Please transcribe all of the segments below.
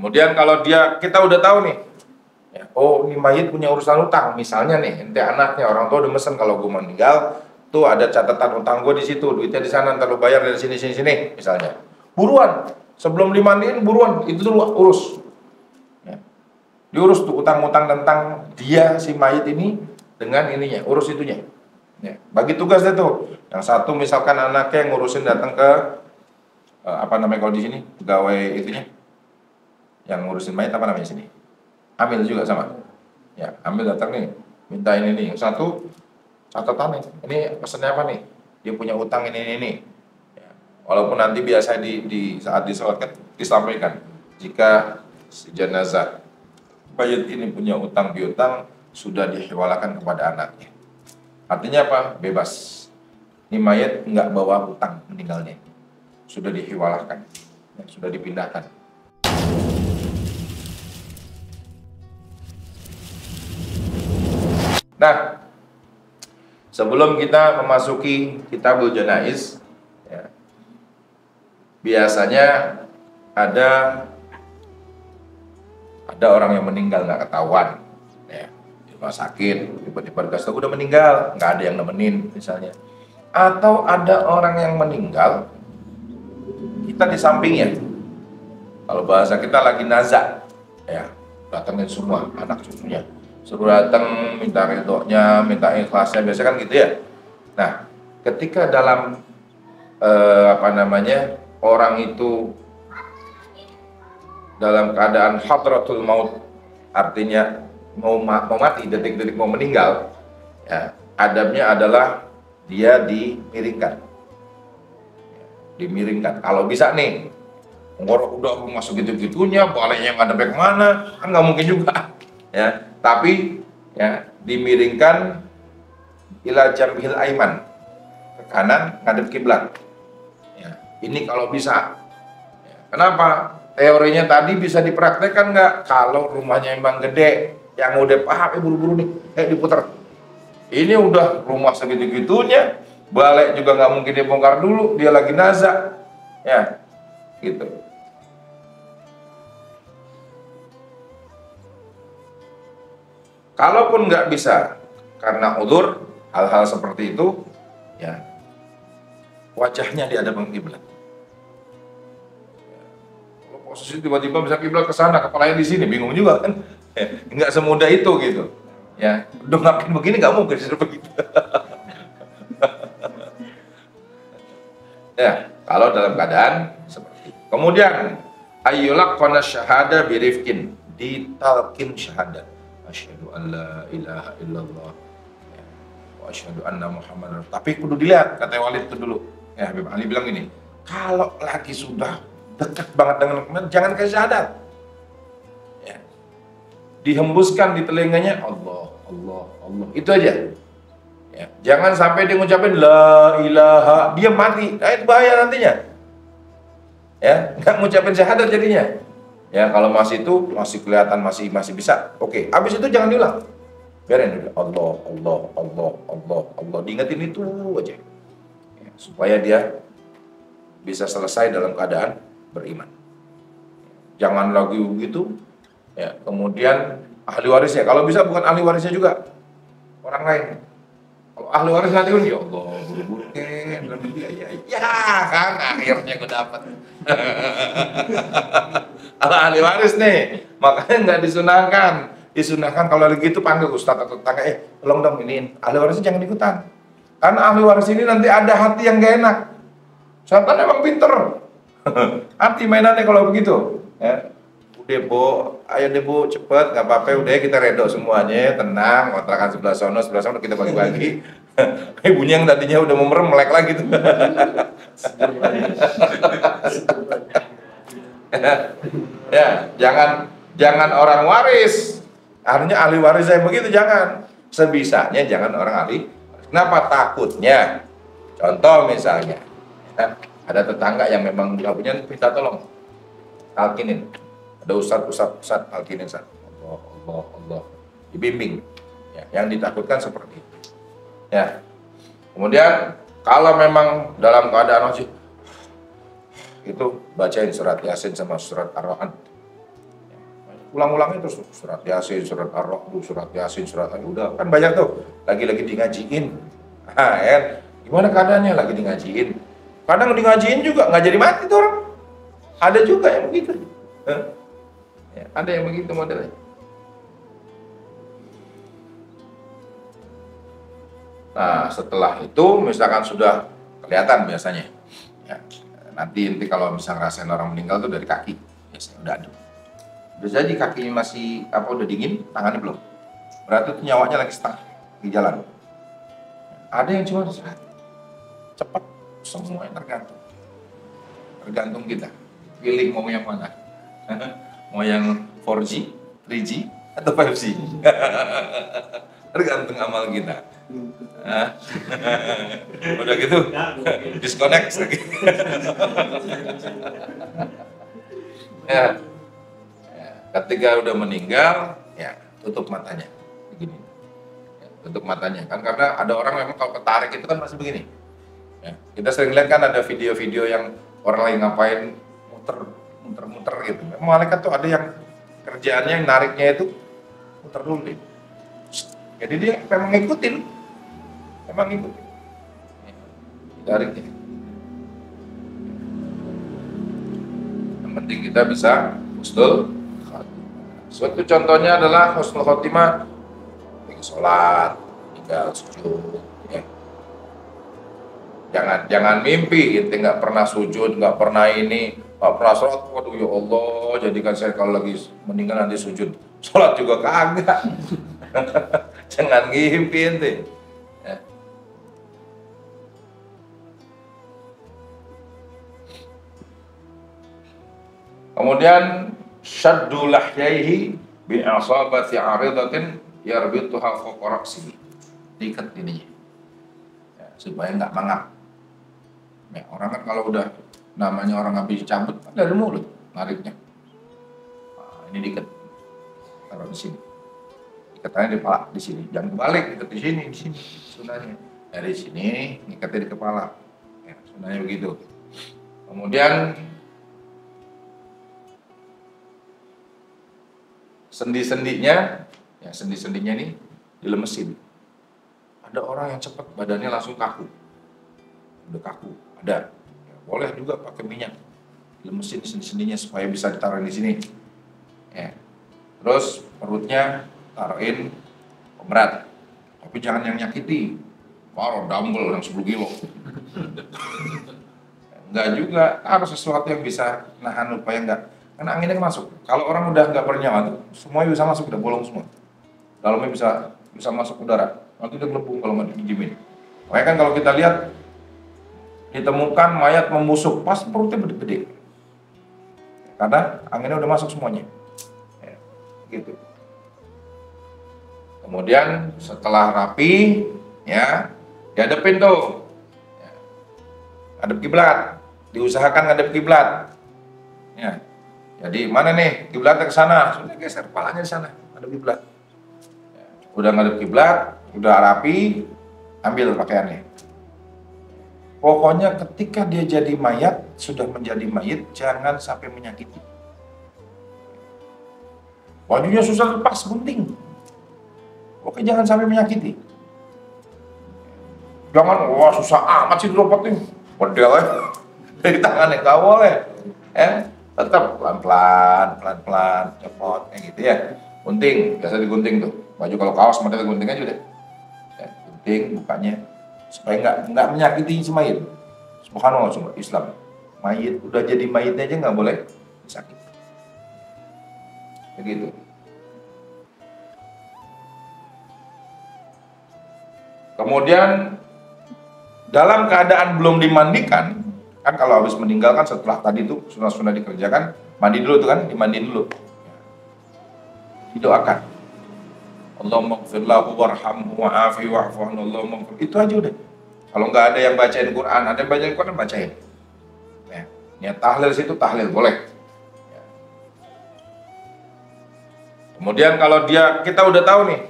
Kemudian kalau kita udah tahu nih, ya, oh ini mayit punya urusan utang, misalnya nih, ente anaknya, orang tua udah mesen kalau gue meninggal, tuh ada catatan utang gue di situ, duitnya di sana, ntar lu bayar dari sini, misalnya. Buruan, sebelum dimandiin buruan, itu dulu urus. Ya. Diurus tuh utang-utang tentang dia si mayit ini dengan ininya, urus itunya. Ya. Bagi tugas deh tuh. Yang satu misalkan anaknya yang ngurusin datang ke apa namanya kalau di sini pegawai itunya, yang ngurusin mayit apa namanya sini? Amil juga sama. Ya, amil datang nih, minta ini nih. Yang satu catatan nih, ini pesannya apa nih? Dia punya utang ini. Ya. Walaupun nanti biasa di saat disolatkan disampaikan jika si jenazah mayit ini punya utang piutang sudah dihiwalakan kepada anaknya. Artinya apa? Bebas. Ini mayit nggak bawa hutang meninggalnya, sudah dihiwalakan, sudah dipindahkan. Nah, sebelum kita memasuki Kitabul Janaiz, ya, biasanya ada orang yang meninggal nggak ketahuan, ya, di rumah sakit tiba-tiba dikasih tahu udah meninggal, nggak ada yang nemenin misalnya, atau ada orang yang meninggal kita di sampingnya, kalau bahasa kita lagi nazak, ya, datangin semua anak cucunya, suruh datang minta ridhonya, minta ikhlasnya, biasa kan gitu ya. Nah, ketika dalam orang itu dalam keadaan hadratul maut, artinya mau mati, detik-detik mau meninggal, ya, adabnya adalah dia dimiringkan. Kalau bisa nih, udah masuk gitu-gitunya, baliknya nggak ada kemana, kan nggak mungkin juga, ya. Tapi ya dimiringkan ila jambil aiman, ke kanan ngadep kiblat. Ya, ini kalau bisa. Ya, kenapa? Teorinya tadi bisa dipraktekkan nggak? Kalau rumahnya emang gede, yang udah paham, buru-buru nih, diputar. Ini udah rumah segitu-gitunya, balik juga nggak mungkin dibongkar dulu, dia lagi nazak, ya, gitu. Kalaupun nggak bisa karena udzur, hal-hal seperti itu, ya, wajahnya di hadapan kiblat. Kalau posisi tiba-tiba bisa kiblat ke sana, kepalanya di sini, bingung juga kan? Nggak semudah itu gitu. Ya, udah ngapain begini nggak mungkin begitu. Ya, kalau dalam keadaan seperti itu. Kemudian ayyulak qana syahada birifkin, ditalkin syahadat. Asyhadu an la ilaha illallah wa asyhadu anna Muhammadar. Tapi kudu dilihat, kata Walid itu dulu. Ya, Habib Ali bilang ini, kalau lagi sudah dekat banget dengan jangan kasih syahadat. Ya. Dihembuskan di telinganya Allah, Allah, Allah. Itu aja. Ya. Jangan sampai dia ngucapin la ilaha, dia mati. Nah, itu bahaya nantinya. Ya, nggak ngucapin syahadat jadinya. Ya, kalau masih itu masih kelihatan masih bisa. Oke, habis itu jangan diulang. Biarin dulu. Allah, Allah, Allah, Allah, Allah. Diingetin itu aja. Ya, supaya dia bisa selesai dalam keadaan beriman. Jangan lagi begitu. Ya, kemudian ahli warisnya, kalau bisa bukan ahli warisnya juga, orang lain. Kalau ahli waris nanti kan ya Allah, buru-buru ya kan akhirnya gue dapat. Kalau ahli waris nih, makanya nggak disunahkan kalau lagi itu panggil ustadz atau tetangga, tolong dong ini ahli warisnya jangan ikutan, karena ahli waris ini nanti ada hati yang gak enak. Setan emang pinter, hati mainannya kalau begitu. Ya. Udah bu, ayo deh bu, cepet, nggak apa-apa, udah kita redo semuanya, tenang, kontrakan sebelah sono kita bagi-bagi. Ibunya yang tadinya udah mau merem, melek lagi tuh. Ya, jangan orang waris, artinya ahli waris yang begitu jangan. Sebisanya jangan orang ahli. Kenapa? Takutnya, contoh misalnya, ada tetangga yang memang nggak punya, minta tolong, talkinin. Ada ustadz alkinin, Allah, dibimbing. Ya, yang ditakutkan seperti itu. Ya. Kemudian kalau memang dalam keadaan masih itu bacain surat Yasin sama surat Ar-Ra'd. ulang-ulangnya terus surat Yasin, surat Ar-Ra'd, surat Yasin, surat udah kan banyak tuh. Lagi-lagi di ngajiin. Nah, ya. Gimana keadaannya lagi di ngajiin? Kadang di ngajiin juga nggak jadi mati tuh orang. Ada juga yang begitu. Ya, ada yang begitu modelnya. Nah, setelah itu misalkan sudah kelihatan biasanya. Ya, nanti kalau misalnya ngerasain orang meninggal tuh dari kaki, biasanya udah ada. Udah jadi kakinya masih udah dingin, tangannya belum. Berarti tuh nyawanya lagi setengah di jalan. Ada yang cuma cepat, semua yang tergantung kita. Pilih mau yang mana? Mau yang 4G, 3G, atau 5G? Tergantung amal kita. Udah gitu, disconnect lagi. Ya. Ketika udah meninggal, ya tutup matanya, begini. Ya, tutup matanya, kan karena ada orang memang kalau ketarik itu kan masih begini. Ya, kita sering lihat kan ada video-video yang orang lagi ngapain muter-muter gitu. Malaikat tuh ada yang kerjaannya yang nariknya itu muter dulu. Jadi dia memang ngikutin. Tariknya. Yang penting kita bisa husnul khotimah. Suatu contohnya adalah husnul khotimah tinggal sholat, tinggal sujud. Ya. Jangan mimpi gitu, nggak pernah sujud, nggak pernah ini, nggak pernah sholat. Waduh ya Allah, jadikan saya kalau lagi meninggal nanti sujud, sholat juga kagak. Jangan ngimpi ente. Ya. Kemudian syaddu lahyaihi bi asabati aridatin yarbituha fawqa ra'sihi. Diikat ininya. Ya, supaya enggak mangap. Ya, orang kan kalau udah namanya orang habis cabut kan dari mulut nariknya. Nah, ini diikat. Taruh di sini. Ikatnya di kepala di sini. Jangan kebalik, ikat di sini sunahnya. Dari sini ikatnya di kepala. Ya, sunahnya begitu. Kemudian sendi-sendinya nih dilemesin. Ada orang yang cepat badannya langsung kaku, udah kaku, ada. Ya, boleh juga pakai minyak, dilemesin sendi-sendinya supaya bisa ditaruh di sini. Ya. Terus perutnya taruhin pemberat, tapi jangan yang nyakiti. Taruh dumbbell yang 10 kilo. Enggak juga, harus sesuatu yang bisa nahan supaya enggak. Karena anginnya masuk. Kalau orang udah nggak bernyawa tuh, semuanya bisa masuk, udah bolong semua. Dalamnya bisa masuk udara. Nanti udah gelembung kalau nggak dijamin. Makanya kan kalau kita lihat ditemukan mayat membusuk, pas perutnya gede-gede. Karena anginnya udah masuk semuanya. Ya, gitu. Kemudian setelah rapi, ya dihadapin tuh. Ya, ngadep kiblat. Diusahakan ngadep kiblat. Ya. Jadi mana nih kiblatnya ke sana, sudah geser kepalanya di sana, ada kiblat. Ya, udah ngadep kiblat, udah rapi, ambil pakaiannya. Pokoknya ketika dia jadi mayat, sudah menjadi mayit, jangan sampai menyakiti. Bajunya susah lepas, gunting. Oke, jangan sampai menyakiti. Jangan, wah susah amat sih dirobotin. Model dari tangannya, nggak boleh. Tetap pelan-pelan, cepot, kayak gitu ya. Gunting, biasa digunting tuh. Baju kalau kaos model gunting aja udah. Ya, gunting bukanya supaya nggak menyakiti si mayit. Subhanallah, semua Islam. Mayit udah jadi mayit aja nggak boleh sakit. Begitu. Kemudian dalam keadaan belum dimandikan, kan kalau habis meninggal kan setelah tadi tuh sunah-sunah dikerjakan, mandi dulu tuh kan, dimandiin dulu. Didoakan. Allahumma ighfir lahu warhamhu wa'afi wa'fu anhu Allahumma ighfir. Itu aja udah. Kalau nggak ada yang bacain Quran, ada yang bacain Quran, bacain. Ya, niat tahlil situ tahlil boleh. Ya. Kemudian kalau kita udah tahu nih,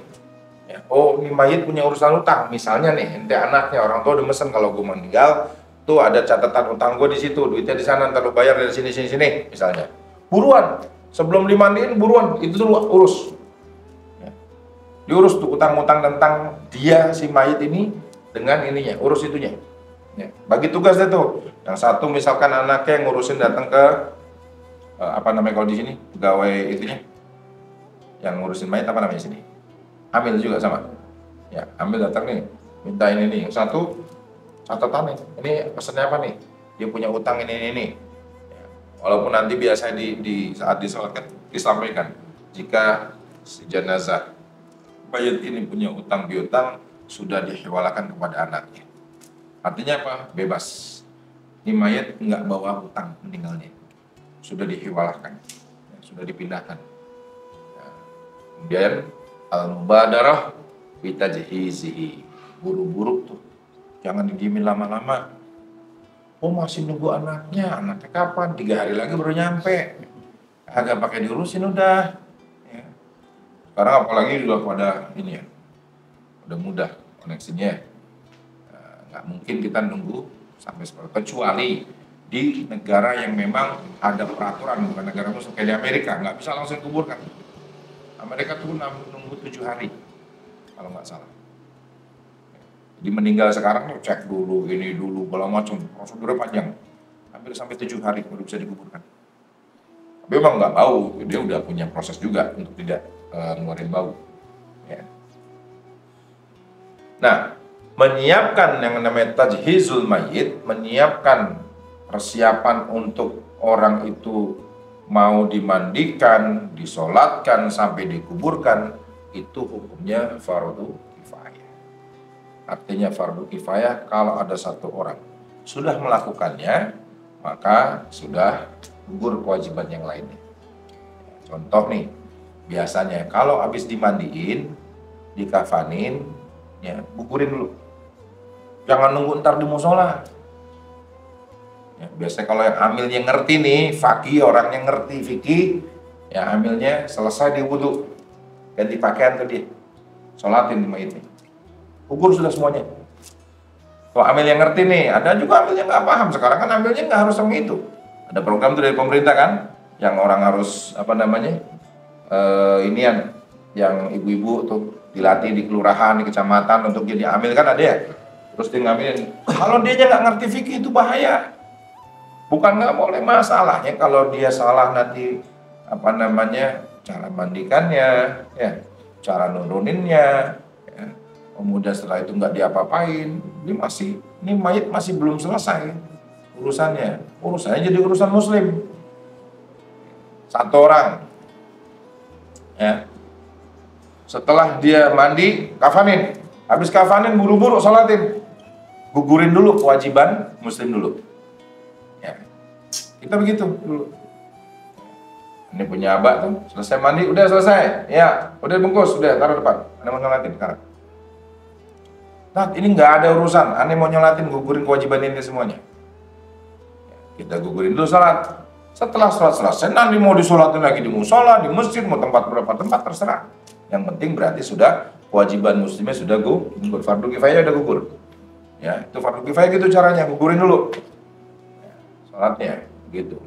ya, oh ini mayit punya urusan utang, misalnya nih, ente anaknya orang tua udah mesen kalau gue meninggal tuh ada catatan utang gue di situ, duitnya di sana, ntar lu bayar dari sini, misalnya. Buruan, Sebelum dimandiin buruan, itu dulu urus. Ya. Diurus tuh utang-utang tentang dia si mayit ini dengan ininya, urus itunya. Ya. Bagi tugas deh tuh. Yang satu misalkan anaknya yang ngurusin datang ke apa namanya kalau di sini pegawai itunya, yang ngurusin mayit apa namanya sini? Amil juga sama. Ya, ambil datang nih, minta ini nih. Yang satu catatan nih, ini pesannya apa nih? Dia punya utang ini. Ya. Walaupun nanti biasanya di saat disolatkan disampaikan jika si jenazah mayit ini punya utang piutang sudah dihiwalakan kepada anaknya. Artinya apa? Bebas. Ini mayit nggak bawa utang meninggalnya, sudah dihiwalakan, ya, sudah dipindahkan. Ya. Kemudian al-mubadarah bitajhizihi, buru-buru tuh, jangan didiemin lama-lama. Oh masih nunggu anaknya kapan? 3 hari lagi baru nyampe, agak pakai diurusin udah. Ya. Sekarang apalagi udah pada ini ya, udah mudah koneksinya. Nggak mungkin kita nunggu sampai seperti, kecuali di negara yang memang ada peraturan, bukan negara muslim kayak di Amerika, nggak bisa langsung kuburkan. Amerika tuh nunggu 7 hari kalau nggak salah. Jadi meninggal sekarang cek dulu, ini dulu, segala macam, prosedurnya panjang, hampir sampai 7 hari baru bisa dikuburkan. Tapi memang nggak bau, dia udah punya proses juga untuk tidak ngeluarin bau. Ya. Nah, menyiapkan yang namanya tajhizul mayit, menyiapkan persiapan untuk orang itu mau dimandikan, disolatkan sampai dikuburkan, itu hukumnya fardu kifayah. Artinya fardu kifayah kalau ada satu orang sudah melakukannya, maka sudah gugur kewajiban yang lainnya. Contoh nih, biasanya kalau habis dimandiin, dikafanin, ya gugurin dulu. Jangan nunggu ntar di musola. Ya, biasanya kalau yang hamilnya ngerti nih, fakih orang yang ngerti fikih, ya hamilnya selesai di wudhu, ganti pakaian ke dia, sholatin di mayitnya, gugur sudah semuanya. Kalau hamil yang ngerti nih, ada juga hamil yang nggak paham. Sekarang kan hamilnya nggak harus sama itu. Ada program tuh dari pemerintah kan, yang orang harus apa namanya, inian, yang ibu-ibu tuh dilatih di kelurahan, di kecamatan untuk jadi hamil kan ada ya. Terus dia ngambilin. Kalau dia nggak ngerti fikih itu bahaya. Bukan nggak boleh, masalahnya kalau dia salah nanti apa namanya cara mandikannya, ya, cara nuruninnya, ya. Kemudian setelah itu nggak diapa-apain, ini mayit masih belum selesai urusannya jadi urusan muslim. Satu orang, ya, setelah dia mandi kafanin, habis kafanin buru-buru sholatin, gugurin dulu kewajiban muslim dulu. Kita begitu dulu. Ini punya abah tuh, selesai mandi, udah selesai. Ya, udah bungkus, udah taruh depan. Ane mau nyolatin sekarang. Nah, ini nggak ada urusan. Ane mau nyolatin, gugurin kewajiban ini semuanya. Kita gugurin dulu sholat. Setelah sholat selesai, nanti mau disolatin lagi di musola, di masjid, mau tempat berapa tempat terserah. Yang penting berarti sudah kewajiban muslimnya sudah gugur. Fardu kifayah udah gugur. Ya, itu fardu kifayah gitu caranya, gugurin dulu. Ya, sholatnya. Gitu.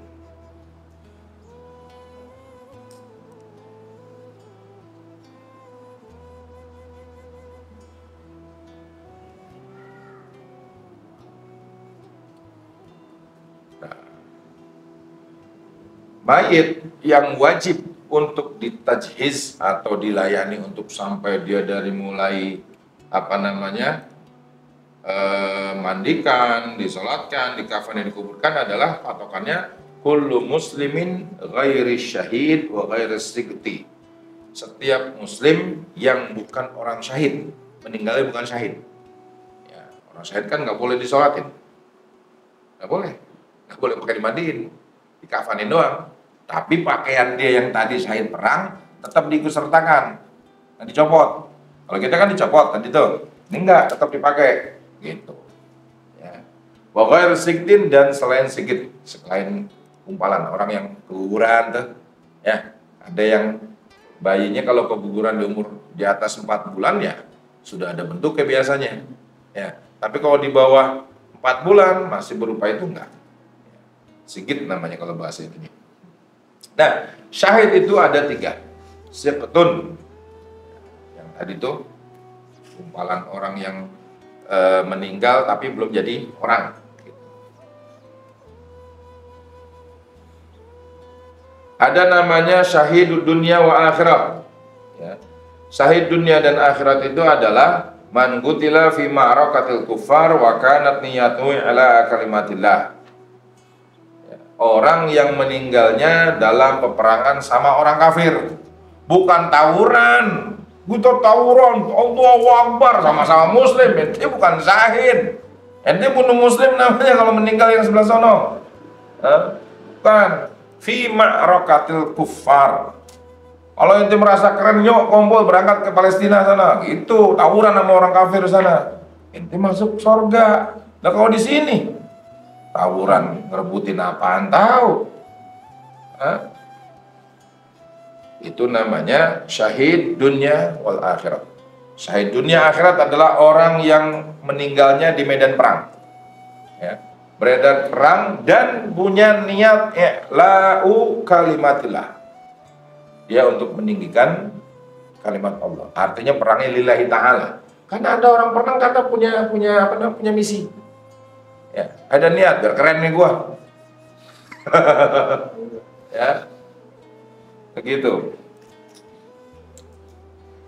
Nah, mayit yang wajib untuk ditajhiz atau dilayani untuk sampai dia dari mulai apa namanya mandikan, disolatkan, dikafanin, dikuburkan adalah patokannya kullu muslimin ghairi syahid wa ghairi sigti. Setiap muslim yang bukan orang syahid, meninggalnya bukan syahid. Ya, orang syahid kan nggak boleh disolatin, nggak boleh pakai dimandiin, dikafanin doang. Tapi pakaian dia yang tadi syahid perang tetap diikutsertakan, nggak dicopot. Kalau kita kan dicopot tadi tuh, ini enggak, tetap dipakai. Gitu ya. Wa ghair sigtin, dan selain sigit, selain kumpalan orang yang keguguran tuh ya, ada yang bayinya kalau keguguran di umur di atas 4 bulan ya sudah ada bentuknya biasanya ya, tapi kalau di bawah 4 bulan masih berupa itu enggak, sigit namanya kalau bahasa ini. Nah, syahid itu ada 3. Siqtun, yang tadi tuh gumpalan orang yang meninggal tapi belum jadi orang. Ada namanya syahidud dunia wa akhirah. Ya. Syahid dunia dan akhirat itu adalah man qutila fi ma'rakatil kuffar wa kanat niyatuhu ala kalimatillah. Ya. Orang yang meninggalnya dalam peperangan sama orang kafir, bukan tawuran. Kita tawuran, Allahu Akbar, sama-sama muslim, ente bukan syahid. Ente bunuh muslim namanya kalau meninggal yang sebelah sono. Bukan. Fi ma'rakatil kuffar. Kalau ente merasa keren, yuk kumpul berangkat ke Palestina sana. Gitu, tawuran sama orang kafir sana. Ente masuk surga. Nah kalau di sini tawuran ngerebutin apaan tahu? Itu namanya syahid dunia wal akhirat. Syahid dunia akhirat adalah orang yang meninggalnya di medan perang. Ya. Beredar perang dan punya niat i'la'u kalimatillah. Dia untuk meninggikan kalimat Allah. Artinya perangnya lillahi ta'ala. Karena ada orang perang kata punya misi. Ya, ada niat biar keren nih gua. Ya. Begitu.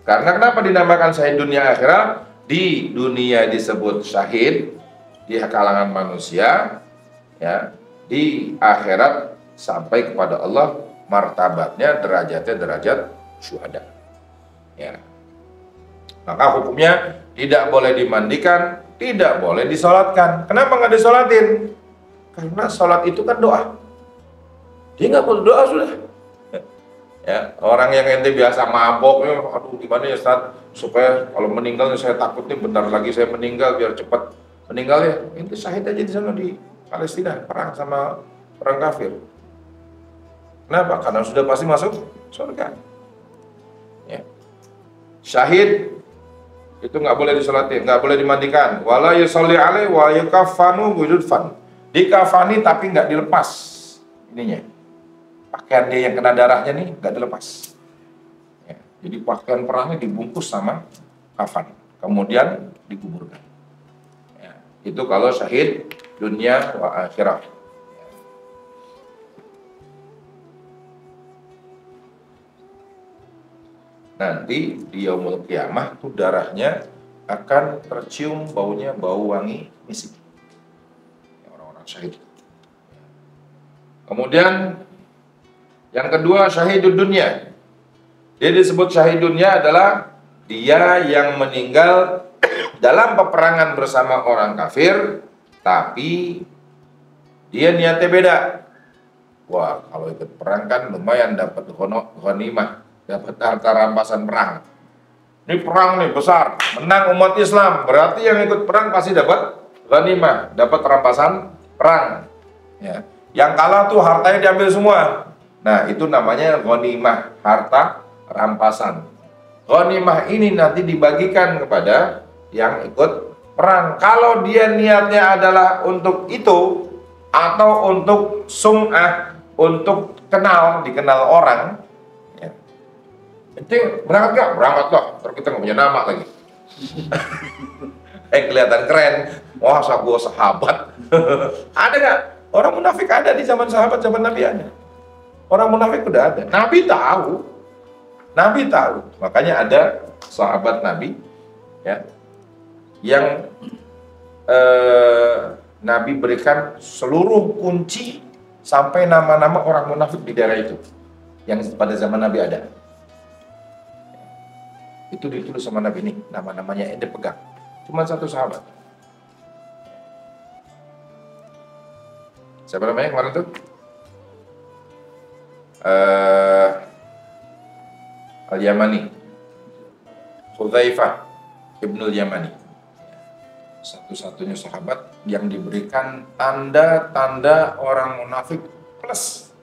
Karena kenapa dinamakan syahid dunia akhirat? Di dunia disebut syahid di kalangan manusia, ya, di akhirat sampai kepada Allah martabatnya, derajatnya derajat syuhada. Ya. Maka hukumnya tidak boleh dimandikan, tidak boleh disolatkan. Kenapa nggak disolatin? Karena solat itu kan doa. Dia nggak perlu doa sudah. Ya, orang yang ente biasa mabok, aduh gimana ya Ustaz, supaya kalau meninggal saya takut nih bentar lagi saya meninggal biar cepat meninggal ya, ente syahid aja di sana di Palestina, perang sama orang kafir. Kenapa? Karena sudah pasti masuk surga. Ya. Syahid itu nggak boleh disolatin, nggak boleh dimandikan. Wala yusolli alaihi wa yukafanu bidufan. Dikafani tapi nggak dilepas ininya. Pakaian dia yang kena darahnya nih nggak dilepas. Ya. Jadi pakaian perangnya dibungkus sama kafan, kemudian dikuburkan. Itu kalau syahid dunia wa akhirah. Nanti di yaumul qiyamah tuh darahnya akan tercium baunya, bau wangi misik. Orang-orang syahid. Kemudian yang kedua syahidud dunia. Dia disebut syahid dunia adalah dia yang meninggal dalam peperangan bersama orang kafir, tapi dia niatnya beda. Wah, kalau ikut perang kan lumayan dapat ghanimah, dapat harta rampasan perang. Ini perang nih besar, menang umat Islam, berarti yang ikut perang pasti dapat ghanimah, dapat rampasan perang. Ya. Yang kalah tuh hartanya diambil semua. Nah, itu namanya ghanimah, harta rampasan. Ghanimah ini nanti dibagikan kepada yang ikut perang. Kalau dia niatnya adalah untuk itu atau untuk sum'ah, untuk dikenal orang, ya. Itu berangkat gak? Berangkat lah. Terus kita nggak punya nama lagi. Kelihatan keren. Wah, gua sahabat. Ada gak? Orang munafik ada di zaman sahabat, zaman Nabi ada. Orang munafik udah ada. Nabi tahu. Makanya ada sahabat Nabi, ya, yang Nabi berikan seluruh kunci sampai nama-nama orang munafik di daerah itu yang pada zaman Nabi ada. Itu ditulis sama Nabi ini, nama-namanya ente pegang. Cuma satu sahabat. Siapa namanya kemarin tuh? Al-Yamani, Hudzaifah Ibnul Yamani. Satu-satunya sahabat yang diberikan tanda-tanda orang munafik plus.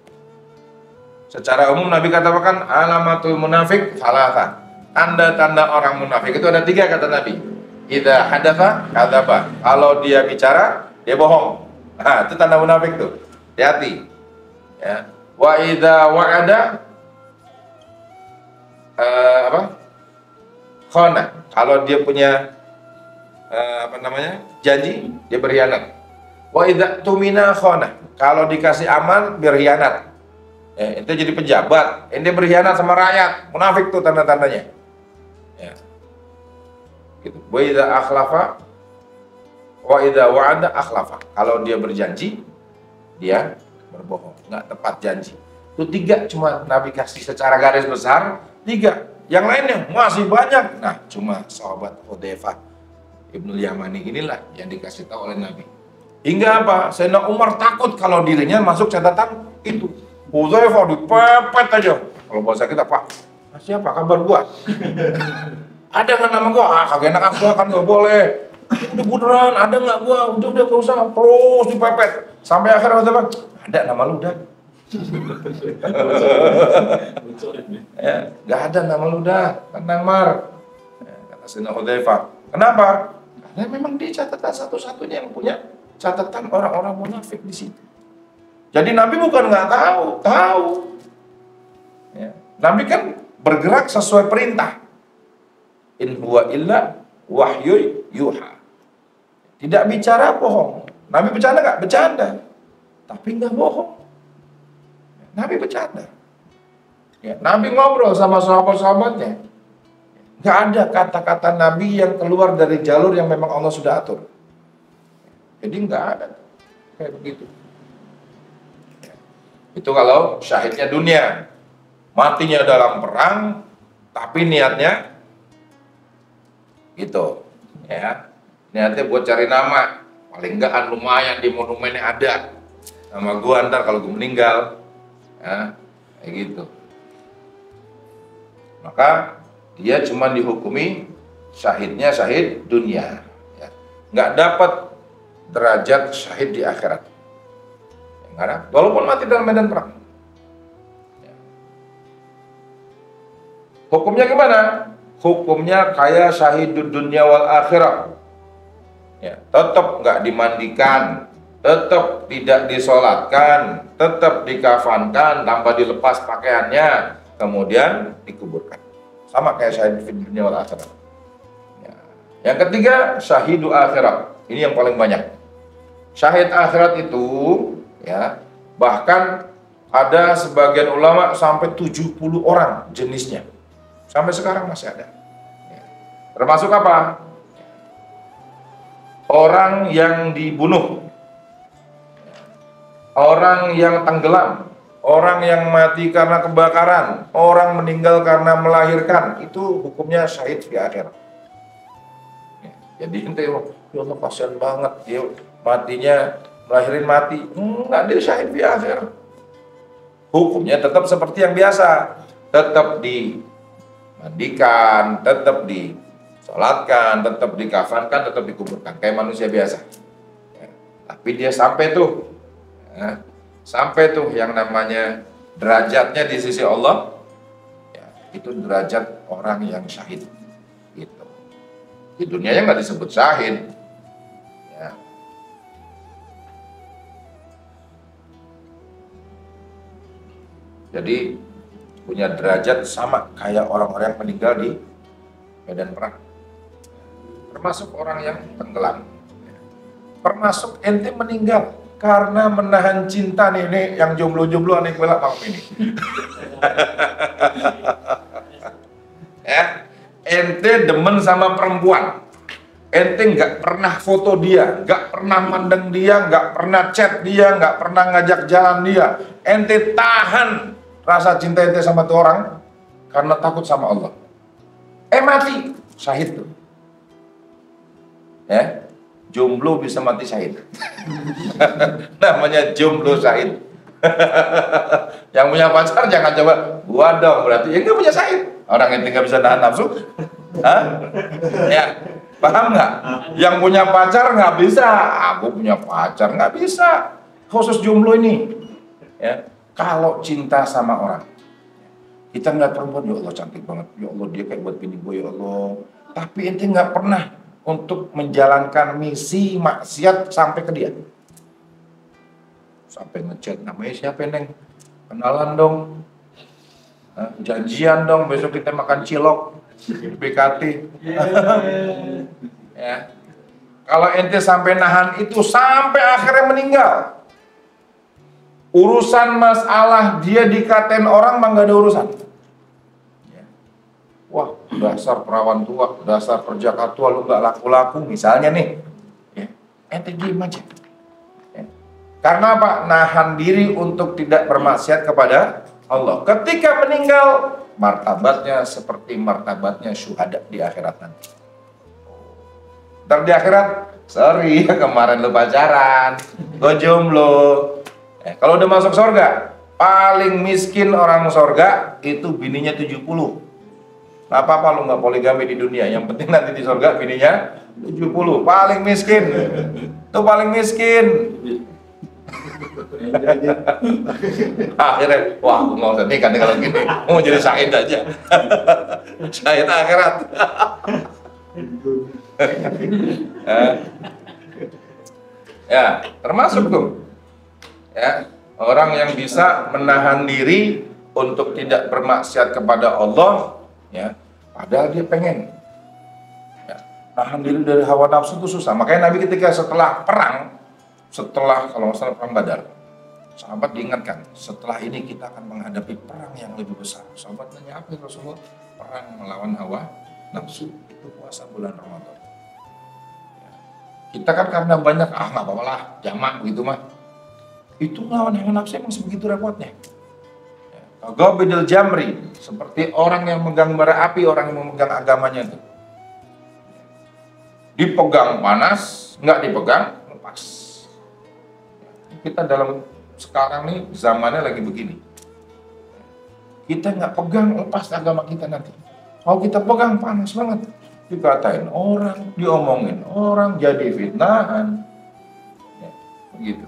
Secara umum Nabi katakan alamatul munafik salasa. Tanda-tanda orang munafik itu ada 3 kata Nabi. Idza hadatsa kadzaba. Kalau dia bicara, dia bohong. Nah, itu tanda munafik tuh. Hati-hati. Ya. Wa idza wa'ada khana. Kalau dia punya janji, dia berkhianat. Wa idza tumina khana. Kalau dikasih aman berkhianat. Itu jadi pejabat, dia berkhianat sama rakyat, munafik tuh tanda-tandanya. Ya. Gitu. Wa idza akhlafa wa idza wa'ada akhlafa. Kalau dia berjanji, dia berbohong, nggak tepat janji. Itu 3 cuma Nabi kasih secara garis besar, 3. Yang lainnya masih banyak. Nah, cuma sahabat Hudzaifah Ibnul Yamani inilah yang dikasih tahu oleh Nabi. Hingga apa? Sayyidina Umar takut kalau dirinya masuk catatan itu. Hudzaifah dipepet aja. Kalau bahasa kita, Pak, siapa kabar gua? Ada nggak nama gua? Kagak enak aku kan nggak boleh. Udah beneran, ada nggak gua? Udah gak usah. Terus dipepet. Sampai akhirnya Hudzaifah, ada nama lu dah. Ya, nggak ada nama lu dah, tenang Mar. Kata Sayyidina Hudzaifah. Kenapa? Karena memang dia catatan satu-satunya yang punya catatan orang-orang munafik di situ. Jadi Nabi bukan nggak tahu. Ya. Nabi kan bergerak sesuai perintah. In huwa illa wahyu yuha. Tidak bicara bohong. Nabi bercanda nggak? Bercanda. Tapi nggak bohong. Nabi bercanda. Ya, Nabi ngobrol sama sahabat-sahabatnya. Nggak ada kata-kata Nabi yang keluar dari jalur yang memang Allah sudah atur. Jadi nggak ada kayak begitu. Ya. Itu kalau syahidnya dunia, matinya dalam perang, tapi niatnya gitu, ya. Niatnya buat cari nama, paling nggak lumayan di monumennya ada nama gua ntar kalau gua meninggal, ya, kayak gitu. Maka dia cuma dihukumi syahidnya syahid dunia, ya. Nggak dapat derajat syahid di akhirat. Nggak ada, walaupun mati dalam medan perang. Ya. Hukumnya gimana? Hukumnya kayak syahid dunia wal akhirat. Ya, tetap nggak dimandikan, tetap tidak disolatkan, tetap dikafankan tanpa dilepas pakaiannya, kemudian dikuburkan. Sama kayak syahid di dunia wal akhirat. Ya. Yang ketiga, syahidu akhirat. Ini yang paling banyak. Syahid akhirat itu, ya, bahkan ada sebagian ulama sampai 70 orang jenisnya. Sampai sekarang masih ada. Ya. Termasuk apa? Orang yang dibunuh, orang yang tenggelam, orang yang mati karena kebakaran, orang meninggal karena melahirkan, itu hukumnya syahid di akhirat. Ya, jadi ente, ya Allah kasihan banget dia matinya melahirin mati, enggak, dia syahid di akhir. Hukumnya tetap seperti yang biasa, tetap dimandikan, tetap disolatkan, tetap dikafankan, tetap dikuburkan kayak manusia biasa. Ya, tapi dia sampai tuh. Ya, sampai tuh yang namanya derajatnya di sisi Allah, ya, itu derajat orang yang syahid gitu. Di dunianya nggak disebut syahid, ya. Jadi punya derajat sama kayak orang-orang yang meninggal di medan perang, termasuk orang yang tenggelam, termasuk ente meninggal karena menahan cinta nih, ini yang jomblo-jomblo aneh belak malam ini. Ya, ente demen sama perempuan, ente nggak pernah foto dia, nggak pernah mandang dia, nggak pernah chat dia, nggak pernah ngajak jalan dia, ente tahan rasa cinta ente sama tuh orang karena takut sama Allah. Mati, syahid tuh. Ya. Jomblo bisa mati syahid. Namanya jomblo syahid. Yang punya pacar jangan coba, gua dong berarti ya nggak punya syahid. Orang yang nggak bisa nahan nafsu. Hah? Ya, paham nggak? Yang punya pacar nggak bisa. Aku punya pacar nggak bisa. Khusus jomblo ini. Ya, kalau cinta sama orang, kita nggak perempuan, ya Allah cantik banget, ya Allah dia kayak buat bini gue, ya Allah. Tapi ente nggak pernah untuk menjalankan misi maksiat sampai ke dia, sampai ngechat namanya siapa neng, kenalan dong, janjian dong besok kita makan cilok di BKT. Ya. Kalau ente sampai nahan itu sampai akhirnya meninggal, urusan masalah dia dikatain orang mah nggak ada urusan. Ya. Wah, dasar perawan tua, dasar perjaka tua, lu nggak laku-laku misalnya nih. Ya. Ente diem aja. Ya. Karena apa? Nahan diri untuk tidak bermaksiat kepada Allah. Ketika meninggal, martabatnya seperti martabatnya syuhada di akhirat nanti. Ntar di akhirat, sorry kemarin lu pacaran, gue jomblo. Kalau udah masuk surga, paling miskin orang surga itu bininya 70. Gak apa-apa lu gak poligami di dunia, yang penting nanti di surga bininya 70. Paling miskin, itu paling miskin. Akhirnya, wah aku gak usah nikah nih kalau gini, mau jadi syahid aja. Syahid akhirat. Ya, termasuk tuh ya, orang yang bisa menahan diri untuk tidak bermaksiat kepada Allah, ya, padahal dia pengen. Ya, nahan diri dari hawa nafsu itu susah. Makanya Nabi ketika setelah perang, kalau masalah perang Badar, sahabat diingatkan, setelah ini kita akan menghadapi perang yang lebih besar. Sahabat tanya, apa Rasulullah? Perang melawan hawa nafsu, itu puasa bulan Ramadan. Kita kan karena banyak, nggak apa-apa lah, jamak begitu mah. Itu melawan hawa nafsu emang sebegitu repotnya. Kagak bedel jamri, seperti orang yang megang bara api, orang yang memegang agamanya itu. Dipegang panas, nggak dipegang lepas. Kita dalam sekarang nih zamannya lagi begini. Kita nggak pegang, lepas agama kita nanti. Kalau kita pegang panas banget. Dikatain orang, diomongin orang, jadi fitnahan, ya, begitu.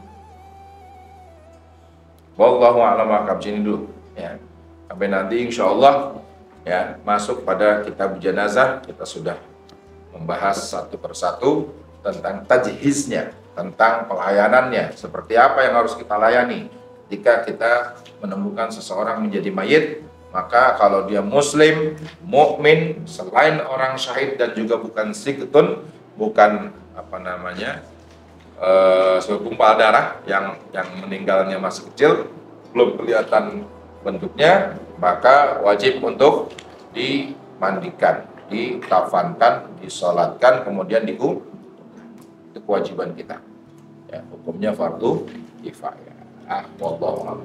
Wallahu a'lam bishawab, sini dulu, ya. Sampai nanti insya Allah ya masuk pada kitab jenazah, kita sudah membahas satu persatu tentang tajhiznya, tentang pelayanannya, seperti apa yang harus kita layani jika kita menemukan seseorang menjadi mayit. Maka kalau dia muslim, mukmin, selain orang syahid dan juga bukan siktun, bukan segumpal darah yang meninggalnya masih kecil, belum kelihatan bentuknya, maka wajib untuk dimandikan, dikafankan, disolatkan, kemudian itu kewajiban kita. Ya, hukumnya fardu kifayah. Wallahu a'lam.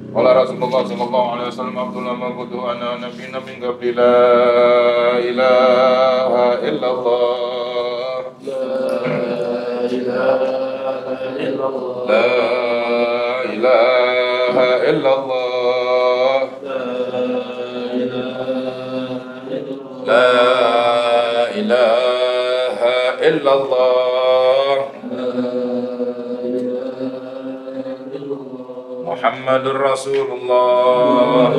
Qala Rasulullah sallallahu alaihi wasallam, Abdullah ma'budu ana nabiyina min qabli la ilaha illallah. La ilaha illallah. La ilaha illallah. La ilaha illallah. Muhammadur Rasulullah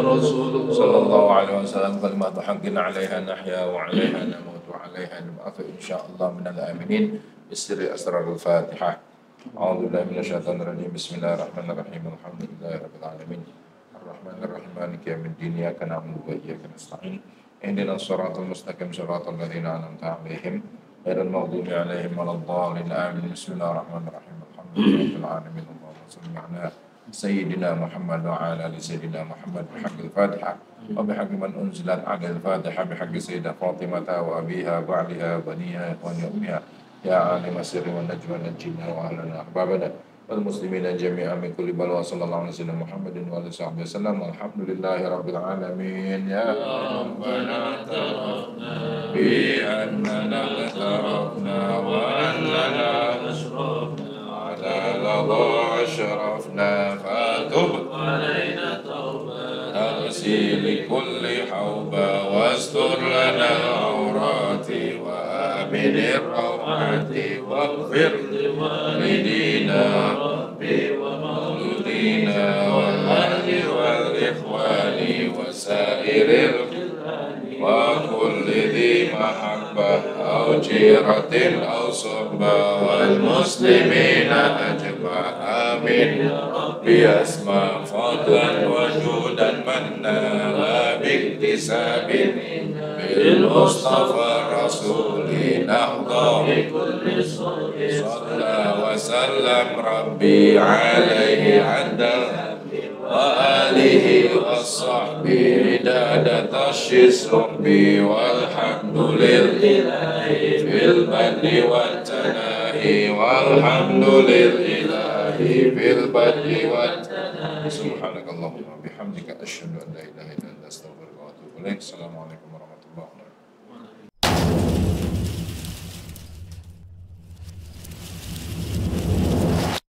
sallallahu alaihi wasallam, kalimatu haqqin 'alaiha nahya wa 'alaiha namut wa 'alaiha nub'atsu insyaallah minal aminin bisri asrarul Fatihah. A'udzu billahi minasyaitonir rajim. Bismillahirrahmanirrahim. Alhamdulillahirabbil alamin. Arrahmanir rahim. Maliki yaumiddin. Iyyaka na'budu wa iyyaka nasta'in. Ihdinas siratal mustaqim, siratal ladzina an'amta 'alaihim ghairil maghdubi 'alaihim waladdallin. Amin. Bismillahirrahmanirrahim. Alhamdulillahirabbil alamin. Allahumma shalli 'ala Sayyidina Muhammad wa ala ali Sayyidina Muhammad bihaqqil Fatihah wa bihaqqi man unzilat 'alal Fatihah bihaqqi Sayyidah Fatimah wa abiha wa 'aliha baniha wa ummiha ya alim sirri wa najwa najina wa ahlana ahbabana wal muslimina jami'an min kulli balwa sallallahu alaihi wasallam Muhammadin wa alihi sahbihi wasallam walhamdulillahi rabbil alamin. Ya Rabbana tarafna bi annana tarafna wa annana asrafna لظى أشرفنا فتب علينا توبة تغسل كل حوبة واستر لنا العورات وآمن الروعات واغفر لوالدينا ربي ومولودينا والأهل والإخوان وسائر وكل ذي محبة أو جيرة أو صحبة والمسلمين أجمع آمين. ربي أسمى فضلا وجودا منا باكتساب بالمصطفى الرسول نحظى بكل صلى وسلم ربي عليه عدا وآله وصحبه مداد الشسر والحمد لله في البدء والتناهي والحمد لله في البدء والتناهي سبحانك اللهم وبحمدك أشهد أن لا إله إلا أنت أستغفرك وأتوب إليك السلام عليكم ورحمة الله وبركاته